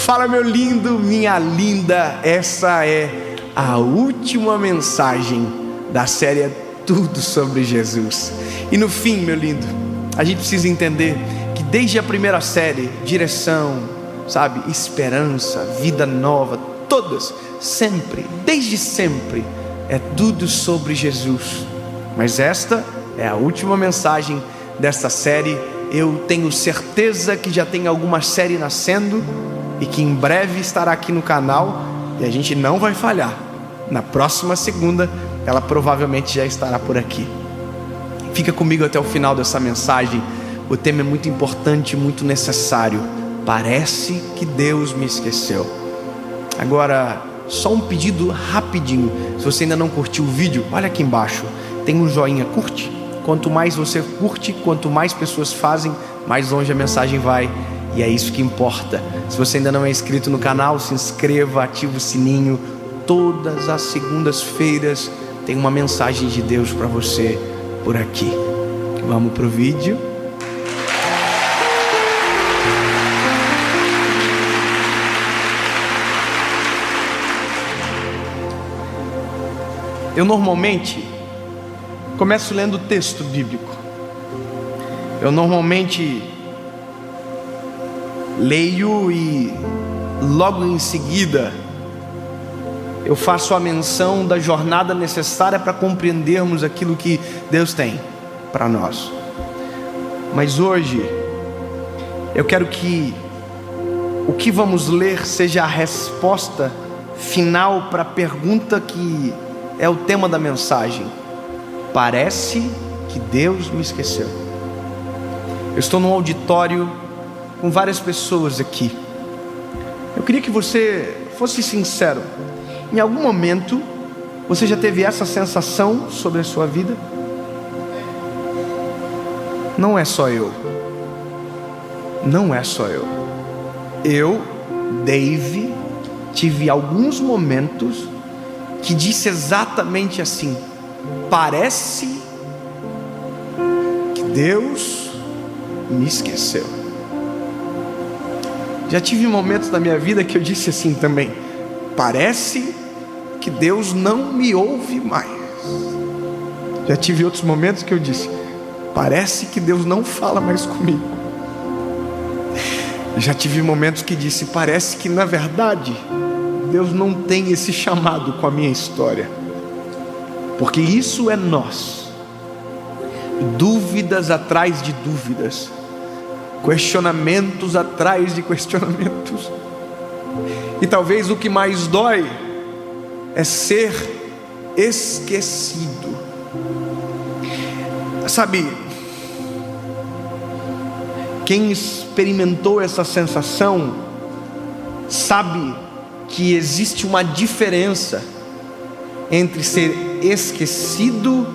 Fala, meu lindo, minha linda. Essa é a última mensagem da série Tudo sobre Jesus. E no fim, meu lindo, a gente precisa entender que desde a primeira série, direção, sabe, esperança, vida nova, todas, sempre, desde sempre, é tudo sobre Jesus. Mas esta é a última mensagem desta série. Eu tenho certeza que já tem alguma série nascendo e que em breve estará aqui no canal, e a gente não vai falhar. Na próxima segunda, ela provavelmente já estará por aqui. Fica comigo até o final dessa mensagem. O tema é muito importante, muito necessário. Parece que Deus me esqueceu. Agora, só um pedido rapidinho. Se você ainda não curtiu o vídeo, olha aqui embaixo, tem um joinha, curte. Quanto mais você curte, quanto mais pessoas fazem, mais longe a mensagem vai. E é isso que importa. Se você ainda não é inscrito no canal, se inscreva, ative o sininho. Todas as segundas-feiras tem uma mensagem de Deus para você por aqui. Vamos pro vídeo. Eu normalmente começo lendo o texto bíblico. Eu normalmente leio e logo em seguida eu faço a menção da jornada necessária para compreendermos aquilo que Deus tem para nós. Mas hoje eu quero que o que vamos ler seja a resposta final para a pergunta que é o tema da mensagem. Parece que Deus me esqueceu. Eu estou num auditório com várias pessoas aqui. Eu queria que você fosse sincero. Em algum momento você já teve essa sensação sobre a sua vida? Não é só eu. Não é só eu. Eu, Dave, tive alguns momentos que disse exatamente assim: parece que Deus me esqueceu. Já tive momentos na minha vida que eu disse assim também: parece que Deus não me ouve mais. Já tive outros momentos que eu disse: parece que Deus não fala mais comigo. Já tive momentos que disse: parece que na verdade Deus não tem esse chamado com a minha história. Porque isso é nós. Dúvidas atrás de dúvidas, questionamentos atrás de questionamentos. E talvez o que mais dói é ser esquecido. Sabe, quem experimentou essa sensação sabe que existe uma diferença entre ser esquecido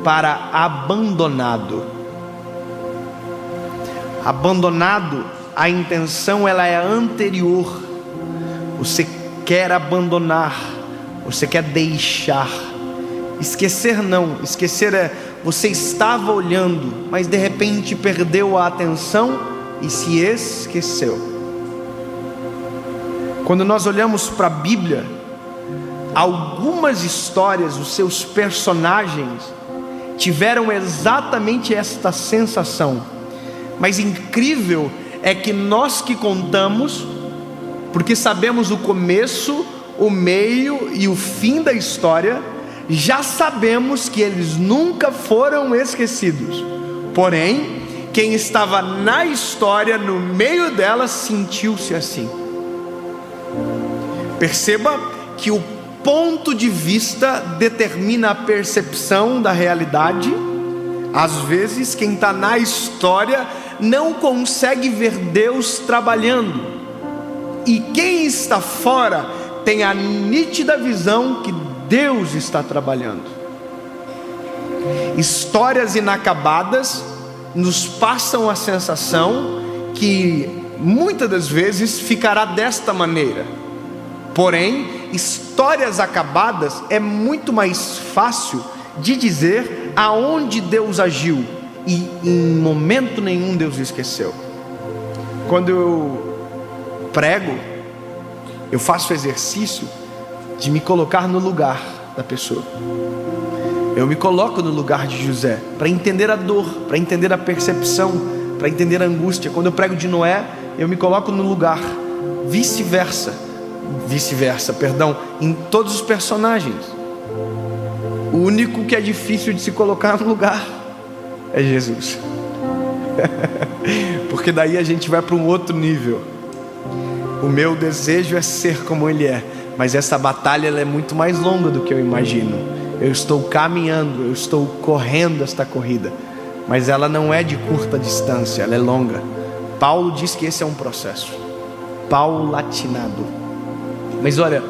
para abandonado. Abandonado, a intenção ela é anterior. Você quer abandonar, você quer deixar. Esquecer não. Esquecer é você estava olhando, mas de repente perdeu a atenção e se esqueceu. Quando nós olhamos para a Bíblia, algumas histórias, os seus personagens tiveram exatamente esta sensação. Mas incrível é que nós que contamos, porque sabemos o começo, o meio e o fim da história, já sabemos que eles nunca foram esquecidos. Porém, quem estava na história, no meio dela, sentiu-se assim. Perceba que o ponto de vista determina a percepção da realidade. Às vezes quem está na história não consegue ver Deus trabalhando, e quem está fora tem a nítida visão que Deus está trabalhando. Histórias inacabadas nos passam a sensação que muitas das vezes ficará desta maneira. Porém, histórias acabadas é muito mais fácil de dizer aonde Deus agiu, e em momento nenhum Deus esqueceu. Quando eu prego, eu faço o exercício de me colocar no lugar da pessoa. Eu me coloco no lugar de José, para entender a dor, para entender a percepção, para entender a angústia. Quando eu prego de Noé, eu me coloco no lugar, vice-versa, em todos os personagens. O único que é difícil de se colocar no lugar é Jesus. Porque daí a gente vai para um outro nível. O meu desejo é ser como Ele é, mas essa batalha ela é muito mais longa do que eu imagino. Eu estou caminhando, eu estou correndo esta corrida, mas ela não é de curta distância, ela é longa. Paulo diz que esse é um processo paulatinado. Mas olha,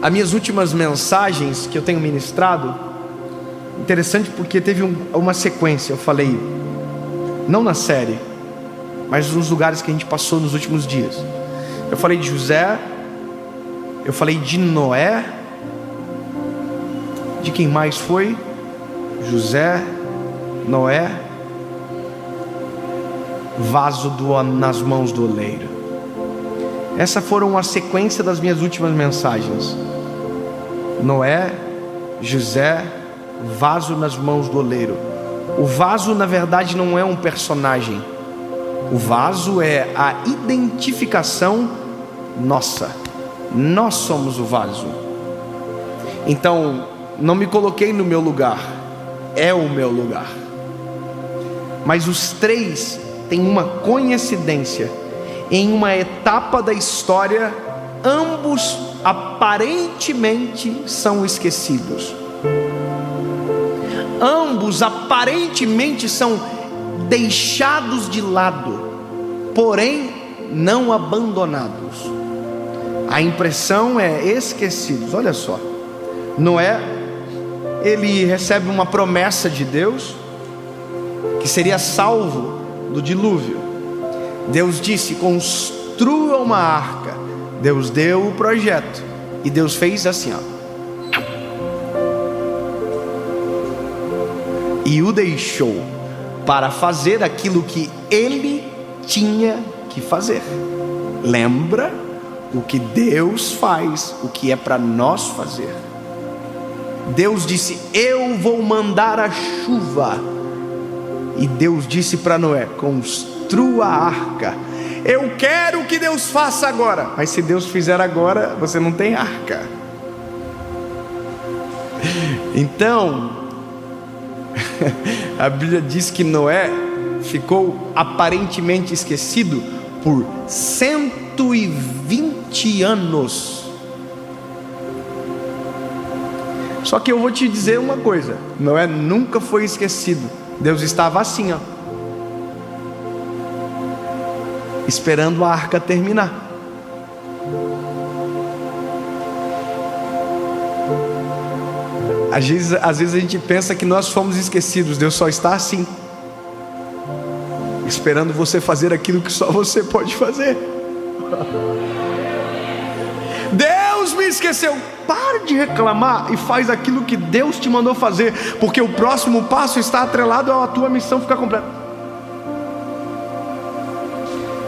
as minhas últimas mensagens que eu tenho ministrado, interessante porque teve uma sequência. Eu falei, não na série, mas nos lugares que a gente passou nos últimos dias. Eu falei de José, eu falei de Noé, de quem mais foi? José, Noé, vaso nas mãos do oleiro. Essa foram a sequência das minhas últimas mensagens. Noé, José, vaso nas mãos do oleiro. O vaso na verdade não é um personagem. O vaso é a identificação nossa. Nós somos o vaso. Então, não me coloquei no meu lugar, é o meu lugar. Mas os três têm uma coincidência. Em uma etapa da história, ambos aparentemente são esquecidos. Ambos aparentemente são deixados de lado, porém não abandonados. A impressão é esquecidos. Olha só, Noé, ele recebe uma promessa de Deus que seria salvo do dilúvio. Deus disse: construa uma arca. Deus deu o projeto e Deus fez assim, ó, e o deixou para fazer aquilo que ele tinha que fazer. Lembra o que Deus faz, o que é para nós fazer. Deus disse: eu vou mandar a chuva. E Deus disse para Noé: construa a arca. Eu quero que Deus faça agora. Mas se Deus fizer agora, você não tem arca. Então a Bíblia diz que Noé ficou aparentemente esquecido por 120 anos. Só que eu vou te dizer uma coisa: Noé nunca foi esquecido. Deus estava assim, ó, esperando a arca terminar. Às vezes a gente pensa que nós fomos esquecidos. Deus só está assim, esperando você fazer aquilo que só você pode fazer. Deus me esqueceu. Para de reclamar e faz aquilo que Deus te mandou fazer, porque o próximo passo está atrelado à tua missão ficar completa.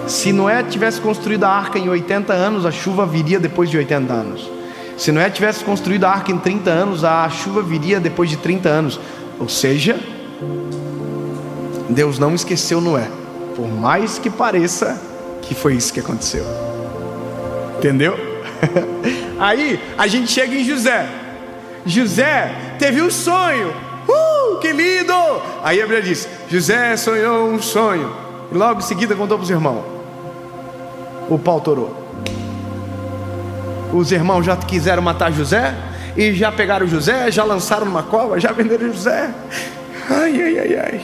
Se Noé tivesse construído a arca em 80 anos, a chuva viria depois de 80 anos. Se Noé tivesse construído a arca em 30 anos, a chuva viria depois de 30 anos. Ou seja, Deus não esqueceu Noé, por mais que pareça que foi isso que aconteceu. Entendeu? Aí a gente chega em José. José teve um sonho. Que lindo! Aí a Bíblia diz: José sonhou um sonho, e logo em seguida contou para os irmãos. O pau torou. Os irmãos já quiseram matar José, e já pegaram José, já lançaram numa cova, já venderam José. Ai, ai, ai, ai.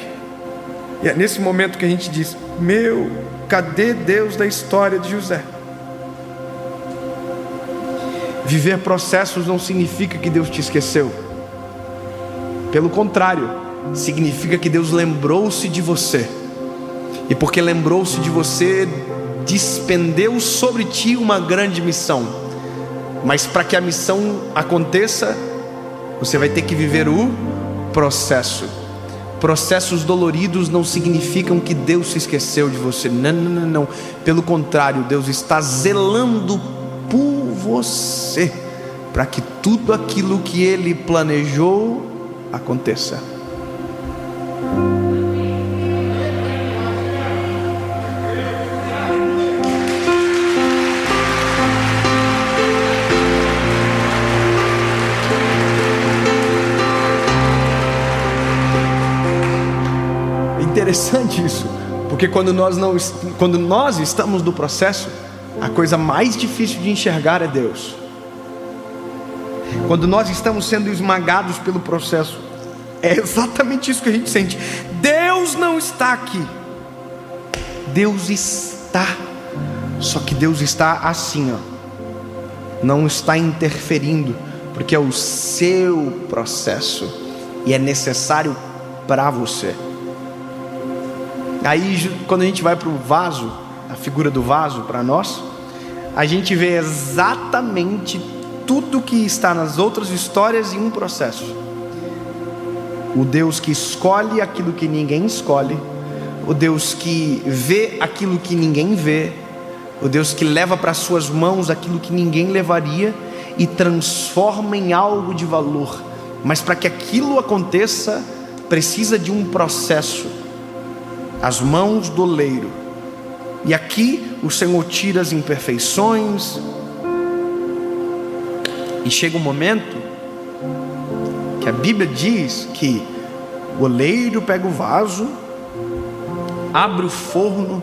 E é nesse momento que a gente diz: meu, cadê Deus da história de José? Viver processos não significa que Deus te esqueceu. Pelo contrário, significa que Deus lembrou-se de você. E porque lembrou-se de você, despendeu sobre ti uma grande missão. Mas para que a missão aconteça, você vai ter que viver o processo. Processos doloridos não significam que Deus se esqueceu de você. Não, não, não, não. Pelo contrário, Deus está zelando por você, para que tudo aquilo que Ele planejou aconteça. Interessante isso, porque quando nós estamos no processo, a coisa mais difícil de enxergar é Deus. Quando nós estamos sendo esmagados pelo processo, é exatamente isso que a gente sente. Deus não está aqui. Deus está, só que Deus está assim, não está interferindo, porque é o seu processo e é necessário para você. Aí quando a gente vai para o vaso, a figura do vaso para nós, a gente vê exatamente tudo que está nas outras histórias em um processo. O Deus que escolhe aquilo que ninguém escolhe, o Deus que vê aquilo que ninguém vê, o Deus que leva para suas mãos aquilo que ninguém levaria e transforma em algo de valor. Mas para que aquilo aconteça, precisa de um processo. As mãos do oleiro. E aqui o Senhor tira as imperfeições. E chega um momento que a Bíblia diz que o oleiro pega o vaso, abre o forno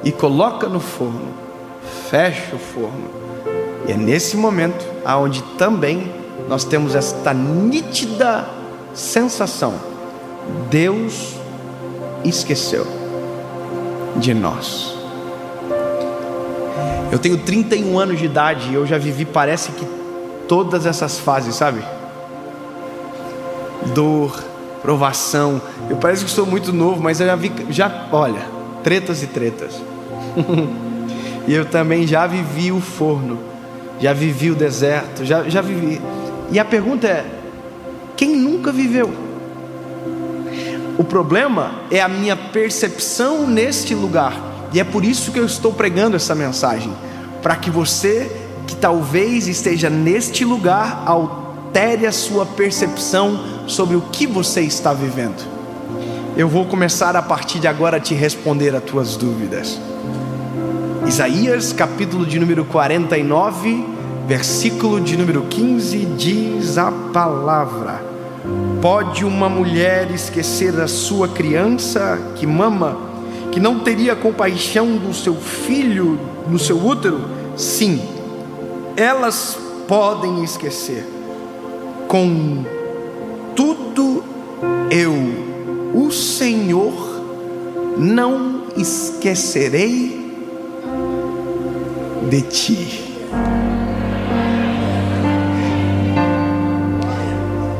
e coloca no forno, fecha o forno. E é nesse momento aonde também nós temos esta nítida sensação: Deus esqueceu de nós. Eu tenho 31 anos de idade e eu já vivi, parece que todas essas fases, sabe? Dor, provação. Eu parece que sou muito novo, mas eu olha, tretas e tretas. E eu também já vivi o forno, já vivi o deserto, já vivi. E a pergunta é: quem nunca viveu? O problema é a minha percepção neste lugar. E é por isso que eu estou pregando essa mensagem, para que você que talvez esteja neste lugar altere a sua percepção sobre o que você está vivendo. Eu vou começar a partir de agora a te responder as tuas dúvidas. Isaías capítulo de número 49, versículo de número 15, diz a palavra: pode uma mulher esquecer a sua criança que mama, que não teria compaixão do seu filho no seu útero? Sim, elas podem esquecer. Contudo, eu, o Senhor, não esquecerei de ti.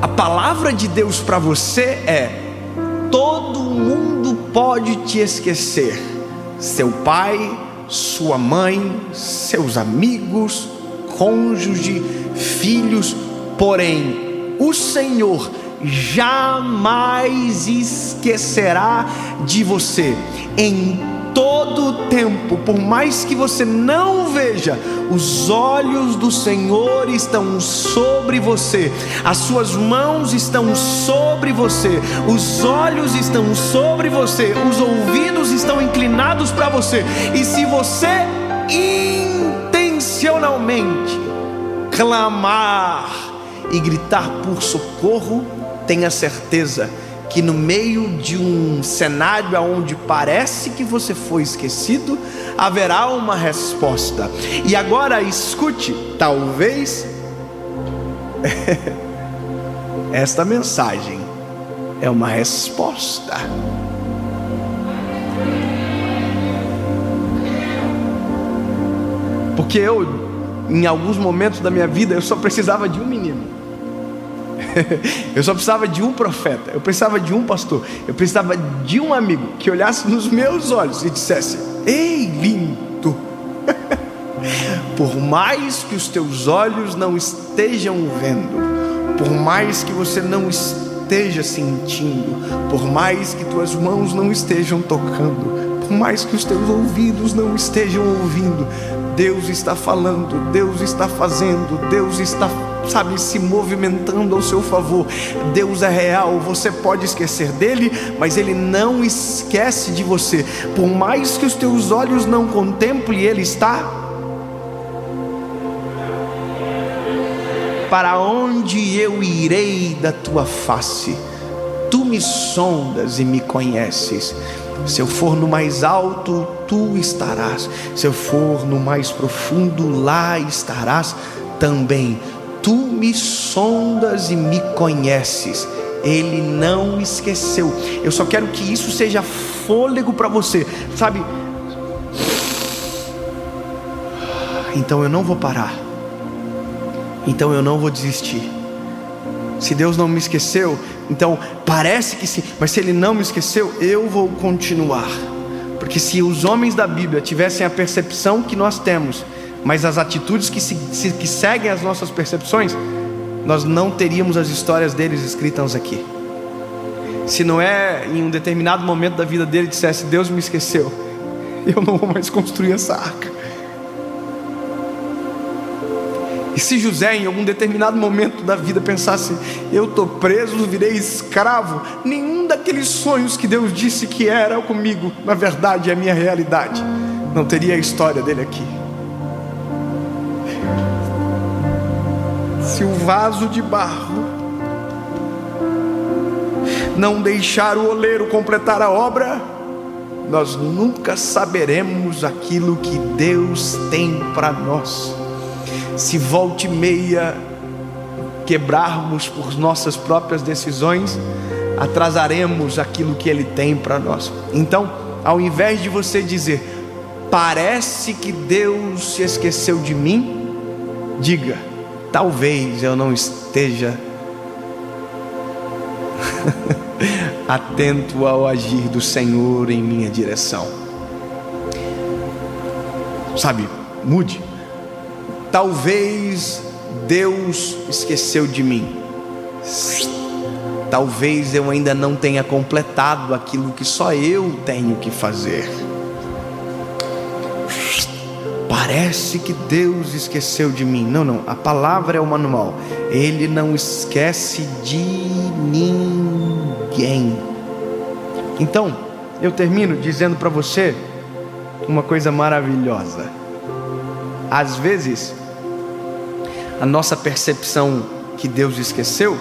A palavra de Deus para você é: todo mundo pode te esquecer. Seu pai, sua mãe, seus amigos, cônjuge, filhos. Porém, o Senhor jamais esquecerá de você. Em todo o tempo, por mais que você não veja, os olhos do Senhor estão sobre você, as suas mãos estão sobre você, os olhos estão sobre você, os ouvidos estão inclinados para você. E se você intencionalmente clamar e gritar por socorro, tenha certeza que no meio de um cenário onde parece que você foi esquecido, haverá uma resposta. E agora escute, talvez esta mensagem é uma resposta. Porque em alguns momentos da minha vida, eu só precisava de um menino. Eu só precisava de um profeta, eu precisava de um pastor, eu precisava de um amigo que olhasse nos meus olhos e dissesse: ei, lindo, por mais que os teus olhos não estejam vendo, por mais que você não esteja sentindo, por mais que tuas mãos não estejam tocando, por mais que os teus ouvidos não estejam ouvindo, Deus está falando, Deus está fazendo, Deus está, se movimentando ao seu favor. Deus é real. Você pode esquecer dele, mas ele não esquece de você. Por mais que os teus olhos não contemplem, ele está. Para onde eu irei da tua face? Tu me sondas e me conheces. Se eu for no mais alto, tu estarás. Se eu for no mais profundo, lá estarás também. Tu me sondas e me conheces. Ele não esqueceu. Eu só quero que isso seja fôlego para você, Então eu não vou parar. Então eu não vou desistir. Se Deus não me esqueceu, então parece que sim, mas se Ele não me esqueceu, eu vou continuar. Porque se os homens da Bíblia tivessem a percepção que nós temos, mas as atitudes que seguem as nossas percepções, nós não teríamos as histórias deles escritas aqui. Se não é em um determinado momento da vida dele dissesse: Deus me esqueceu, eu não vou mais construir essa arca. E se José em algum determinado momento da vida pensasse: eu estou preso, virei escravo, nenhum daqueles sonhos que Deus disse que era comigo, na verdade é a minha realidade, não teria a história dele aqui. Se o vaso de barro não deixar o oleiro completar a obra, nós nunca saberemos aquilo que Deus tem para nós. Se volta e meia quebrarmos por nossas próprias decisões, atrasaremos aquilo que Ele tem para nós. Então, ao invés de você dizer: parece que Deus se esqueceu de mim, diga: talvez eu não esteja atento ao agir do Senhor em minha direção. Mude. Talvez Deus esqueceu de mim. Talvez eu ainda não tenha completado aquilo que só eu tenho que fazer. Parece que Deus esqueceu de mim. Não, a palavra é o manual. Ele não esquece de ninguém. Então, eu termino dizendo para você uma coisa maravilhosa. Às vezes, a nossa percepção que Deus esqueceu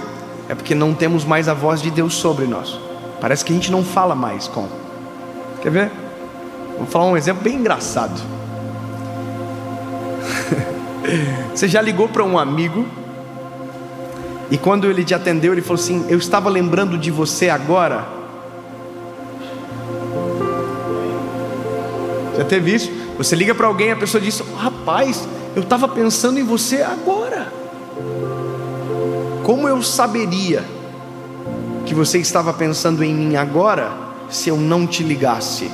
é porque não temos mais a voz de Deus sobre nós. Parece que a gente não fala mais com. Quer ver? Vou falar um exemplo bem engraçado. Você já ligou para um amigo e quando ele te atendeu, ele falou assim: eu estava lembrando de você agora. Já teve isso? Você liga para alguém e a pessoa diz: rapaz, eu estava pensando em você agora. Como eu saberia que você estava pensando em mim agora se eu não te ligasse?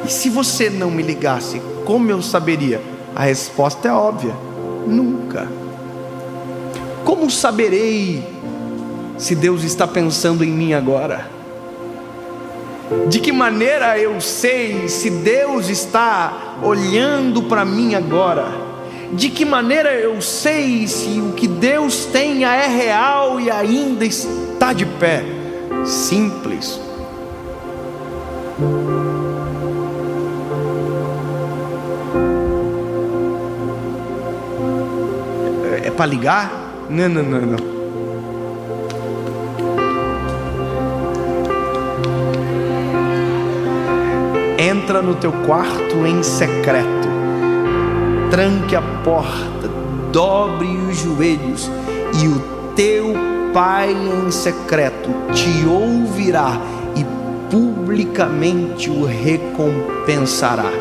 E se você não me ligasse, como eu saberia? A resposta é óbvia: nunca. Como saberei se Deus está pensando em mim agora? De que maneira eu sei se Deus está olhando para mim agora? De que maneira eu sei se o que Deus tem é real e ainda está de pé? Simples. É para ligar? Não. Entra no teu quarto em secreto, tranque a porta, dobre os joelhos, e o teu Pai em secreto te ouvirá e publicamente o recompensará.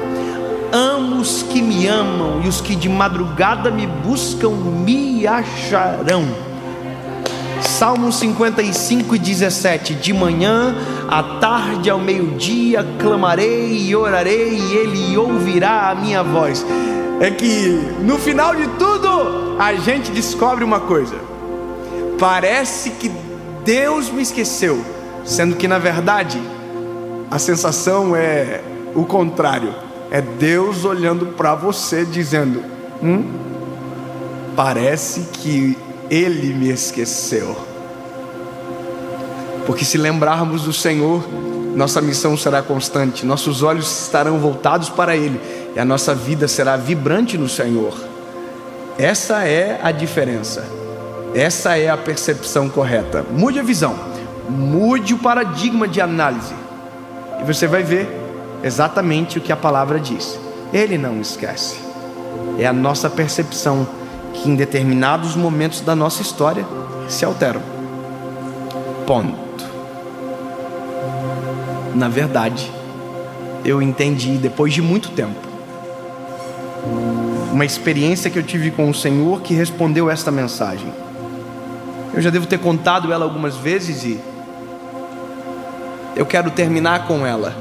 Amo os que me amam, e os que de madrugada me buscam me acharão. Salmo 55:17. De manhã, à tarde, ao meio-dia, clamarei e orarei, e Ele ouvirá a minha voz. É que no final de tudo a gente descobre uma coisa: parece que Deus me esqueceu, sendo que na verdade a sensação é o contrário. é Deus olhando para você dizendo: parece que Ele me esqueceu. Porque se lembrarmos do Senhor, nossa missão será constante, nossos olhos estarão voltados para Ele, e a nossa vida será vibrante no Senhor. Essa é a diferença, essa é a percepção correta. Mude a visão, mude o paradigma de análise, e você vai ver exatamente o que a palavra diz. Ele não esquece. É a nossa percepção que em determinados momentos da nossa história se alteram. Ponto. Na verdade, eu entendi depois de muito tempo, uma experiência que eu tive com o Senhor que respondeu esta mensagem. Eu já devo ter contado ela algumas vezes e eu quero terminar com ela.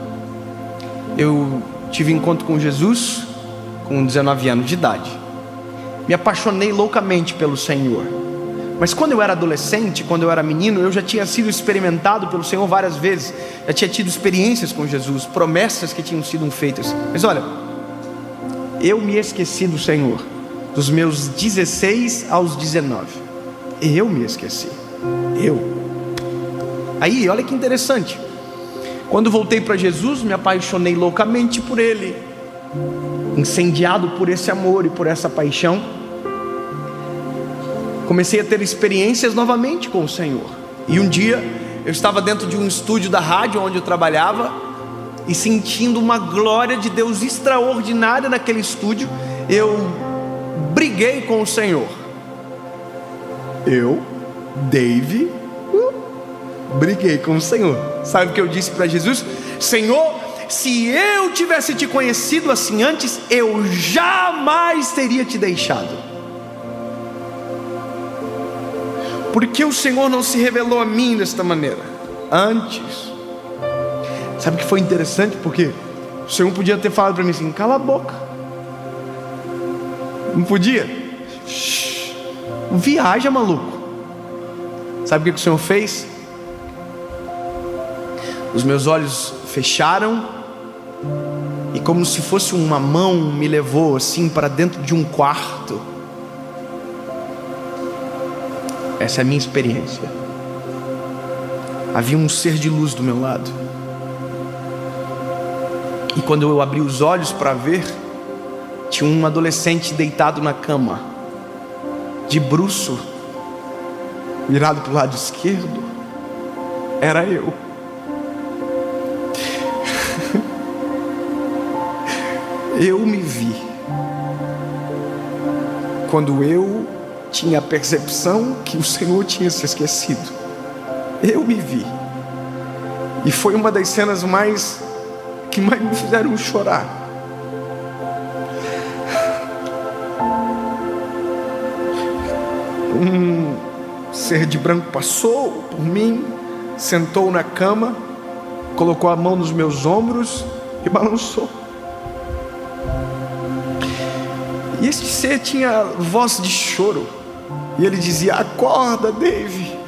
Eu tive encontro com Jesus com 19 anos de idade. Me apaixonei loucamente pelo Senhor. Mas quando eu era adolescente, quando eu era menino, eu já tinha sido experimentado pelo Senhor várias vezes. Já tinha tido experiências com Jesus, promessas que tinham sido feitas. Mas olha, eu me esqueci do Senhor dos meus 16 aos 19. Eu me esqueci. Aí, olha que interessante. Quando voltei para Jesus, me apaixonei loucamente por Ele, incendiado por esse amor e por essa paixão. Comecei a ter experiências novamente com o Senhor. E um dia eu estava dentro de um estúdio da rádio onde eu trabalhava, e sentindo uma glória de Deus extraordinária naquele estúdio, eu briguei com o Senhor. Dave, briguei com o Senhor. Sabe o que eu disse para Jesus? Senhor, se eu tivesse te conhecido assim antes, eu jamais teria te deixado. Porque o Senhor não se revelou a mim desta maneira antes? Sabe o que foi interessante? Porque o Senhor podia ter falado para mim assim: cala a boca. Não podia? Viaja, maluco. Sabe o que o Senhor fez? Os meus olhos fecharam, e como se fosse uma mão me levou assim para dentro de um quarto. Essa é a minha experiência. Havia um ser de luz do meu lado, e quando eu abri os olhos para ver, tinha um adolescente deitado na cama, de bruço, virado para o lado esquerdo. Era eu. Eu me vi quando eu tinha a percepção que o Senhor tinha se esquecido. Eu me vi, e foi uma das cenas que mais me fizeram chorar. Um ser de branco passou por mim, sentou na cama, colocou a mão nos meus ombros e balançou. E este ser tinha voz de choro, e ele dizia: acorda, Dave,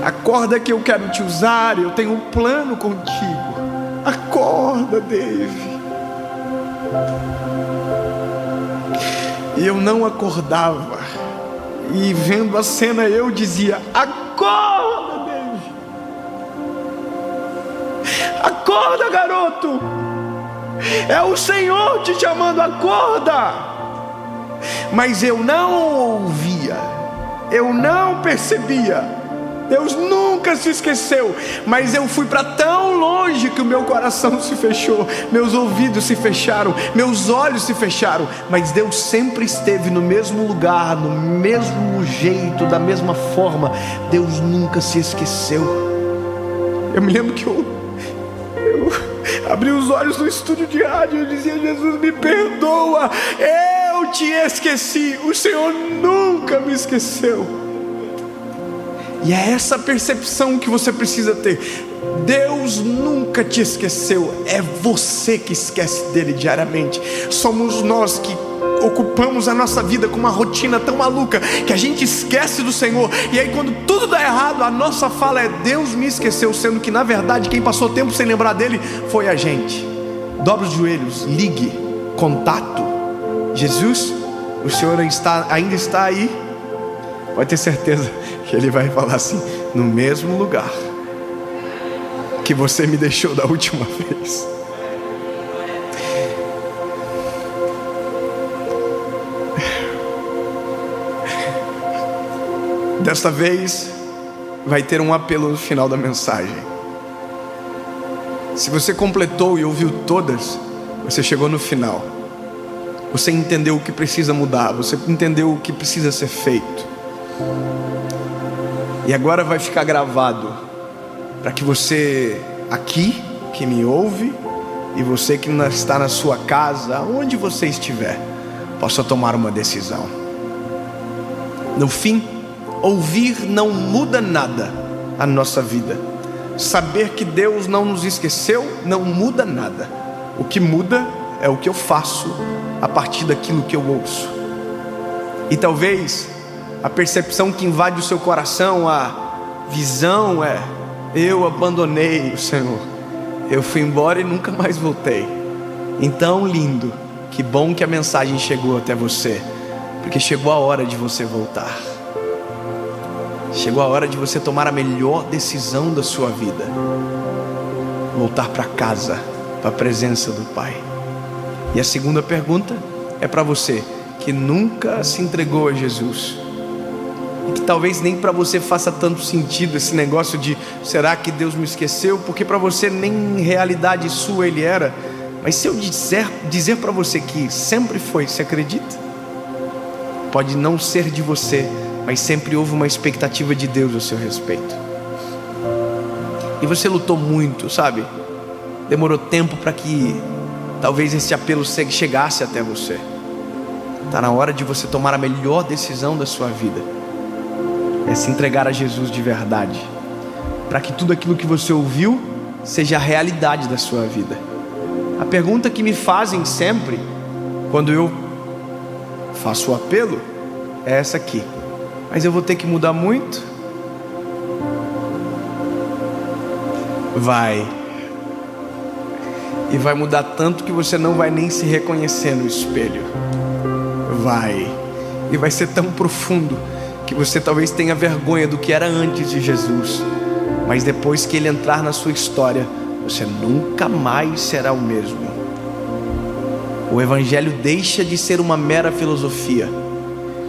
acorda que eu quero te usar, eu tenho um plano contigo. Acorda, Dave. E eu não acordava, e vendo a cena eu dizia: acorda, Dave, acorda, garoto, é o Senhor te chamando, acorda. Mas eu não ouvia, eu não percebia. Deus nunca se esqueceu, mas eu fui para tão longe que o meu coração se fechou, meus ouvidos se fecharam, meus olhos se fecharam. Mas Deus sempre esteve no mesmo lugar, no mesmo jeito, da mesma forma. Deus nunca se esqueceu. Eu me lembro que eu abri os olhos no estúdio de rádio e dizia: Jesus, me perdoa, eu te esqueci, o Senhor nunca me esqueceu. E é essa percepção que você precisa ter. Deus nunca te esqueceu, é você que esquece dele diariamente. Somos nós que ocupamos a nossa vida com uma rotina tão maluca que a gente esquece do Senhor. E aí quando tudo dá errado, a nossa fala é: Deus me esqueceu, sendo que na verdade quem passou tempo sem lembrar dele foi a gente. dobre os joelhos, ligue, contato. Jesus, o Senhor ainda está aí? Pode ter certeza que Ele vai falar assim: no mesmo lugar que você me deixou da última vez. Desta vez vai ter um apelo no final da mensagem. Se você completou e ouviu todas, você chegou no final. Você entendeu o que precisa mudar, você entendeu o que precisa ser feito. E agora vai ficar gravado para que você aqui, que me ouve, e você que está na sua casa, onde você estiver, possa tomar uma decisão. No fim, ouvir não muda nada a nossa vida. Saber que Deus não nos esqueceu não muda nada. O que muda é o que eu faço a partir daquilo que eu ouço. E talvez a percepção que invade o seu coração, a visão é: eu abandonei o Senhor, eu fui embora e nunca mais voltei. Então, lindo, que bom que a mensagem chegou até você, porque chegou a hora de você voltar. Chegou a hora de você tomar a melhor decisão da sua vida: voltar para casa, para a presença do Pai. E a segunda pergunta é para você que nunca se entregou a Jesus, e que talvez nem para você faça tanto sentido esse negócio de será que Deus me esqueceu, porque para você nem realidade sua Ele era. Mas se eu dizer para você que sempre foi, você acredita? Pode não ser de você, mas sempre houve uma expectativa de Deus a seu respeito. E você lutou muito, sabe? Demorou tempo para que talvez esse apelo chegasse até você. Está na hora de você tomar a melhor decisão da sua vida. É se entregar a Jesus de verdade, para que tudo aquilo que você ouviu seja a realidade da sua vida. A pergunta que me fazem sempre, quando eu faço o apelo, é essa aqui: mas eu vou ter que mudar muito? Vai. E vai mudar tanto que você não vai nem se reconhecer no espelho. Vai. E vai ser tão profundo que você talvez tenha vergonha do que era antes de Jesus. Mas depois que Ele entrar na sua história, você nunca mais será o mesmo. O Evangelho deixa de ser uma mera filosofia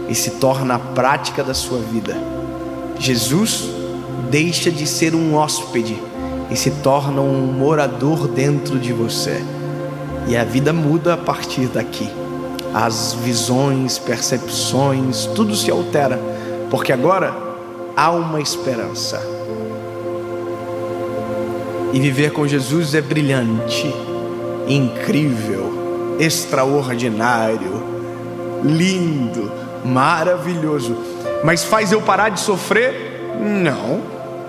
e se torna a prática da sua vida. Jesus deixa de ser um hóspede e se torna um morador dentro de você. E a vida muda a partir daqui. As visões, percepções, tudo se altera, porque agora há uma esperança. E viver com Jesus é brilhante, incrível, extraordinário, lindo, maravilhoso. Mas faz eu parar de sofrer? Não.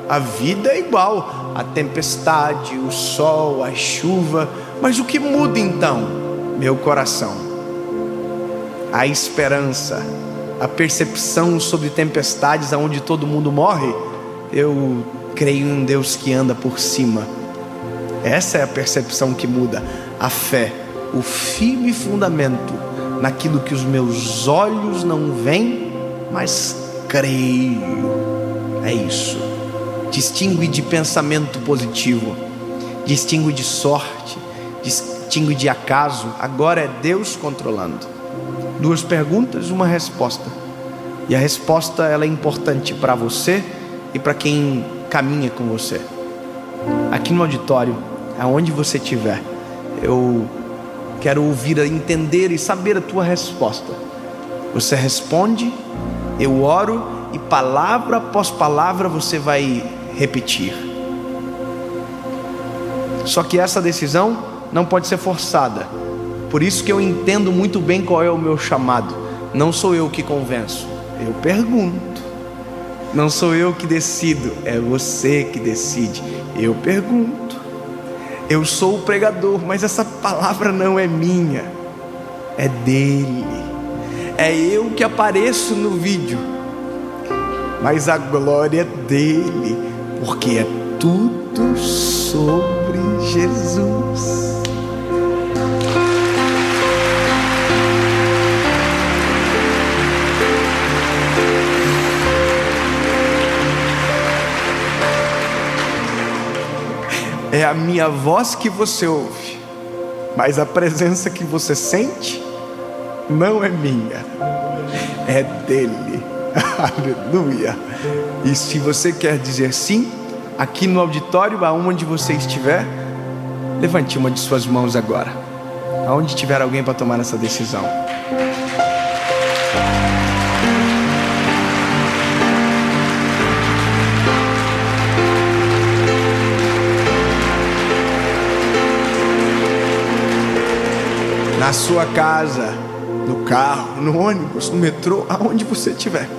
A vida é igual, a tempestade, o sol, a chuva. Mas o que muda então? Meu coração. A esperança, a percepção sobre tempestades onde todo mundo morre. Eu creio em um Deus que anda por cima. Essa é a percepção que muda. A fé, o firme fundamento naquilo que os meus olhos não veem, mas creio. É isso. Distingue de pensamento positivo, distingue de sorte, distingue de acaso. Agora é Deus controlando. 2 perguntas, uma resposta. E a resposta, ela é importante para você e para quem caminha com você. Aqui no auditório, aonde você estiver, eu quero ouvir, entender e saber a tua resposta. Você responde, eu oro e palavra após palavra você vai repetir. Só que essa decisão não pode ser forçada. Por isso que eu entendo muito bem qual é o meu chamado. Não sou eu que convenço, eu pergunto. Não sou eu que decido, é você que decide. Eu pergunto. Eu sou o pregador, mas essa palavra não é minha, é dele. É eu que apareço no vídeo, mas a glória é dele, porque é tudo sobre Jesus. a minha voz que você ouve, mas a presença que você sente não é minha, é dele. Aleluia. E se você quer dizer sim, aqui no auditório, aonde você estiver, levante uma de suas mãos agora, aonde tiver alguém para tomar essa decisão. Na sua casa, no carro, no ônibus, no metrô, aonde você estiver.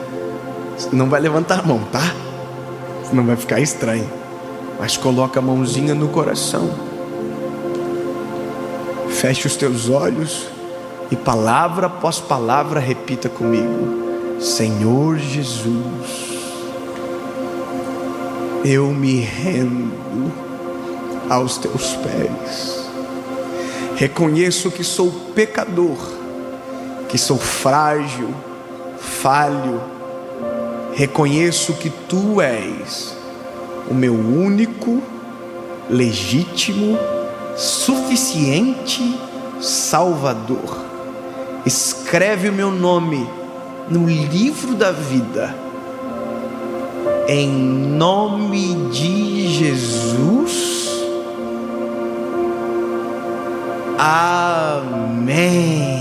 Você não vai levantar a mão, tá? Senão vai ficar estranho. Mas coloca a mãozinha no coração. Feche os teus olhos e palavra após palavra repita comigo: Senhor Jesus, eu me rendo aos teus pés. Reconheço que sou pecador, que sou frágil, falho. Reconheço que Tu és o meu único, legítimo, suficiente Salvador. Escreve o meu nome no livro da vida, em nome de Jesus. Amém.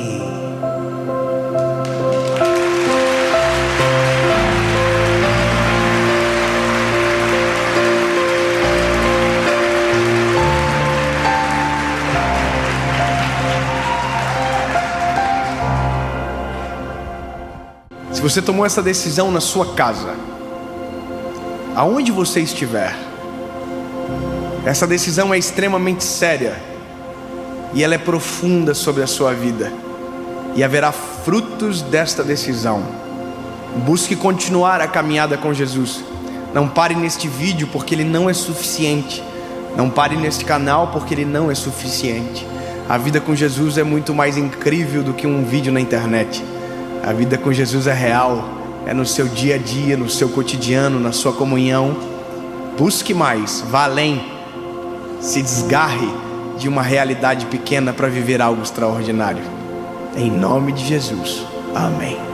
Se você tomou essa decisão na sua casa, aonde você estiver, essa decisão é extremamente séria e ela é profunda sobre a sua vida, e haverá frutos desta decisão. Busque continuar a caminhada com Jesus. Não pare neste vídeo, porque ele não é suficiente. Não pare neste canal, porque ele não é suficiente. A vida com Jesus é muito mais incrível do que um vídeo na internet. A vida com Jesus é real, é no seu dia a dia, no seu cotidiano, na sua comunhão. Busque mais, vá além. Se desgarre de uma realidade pequena para viver algo extraordinário. Em nome de Jesus. Amém.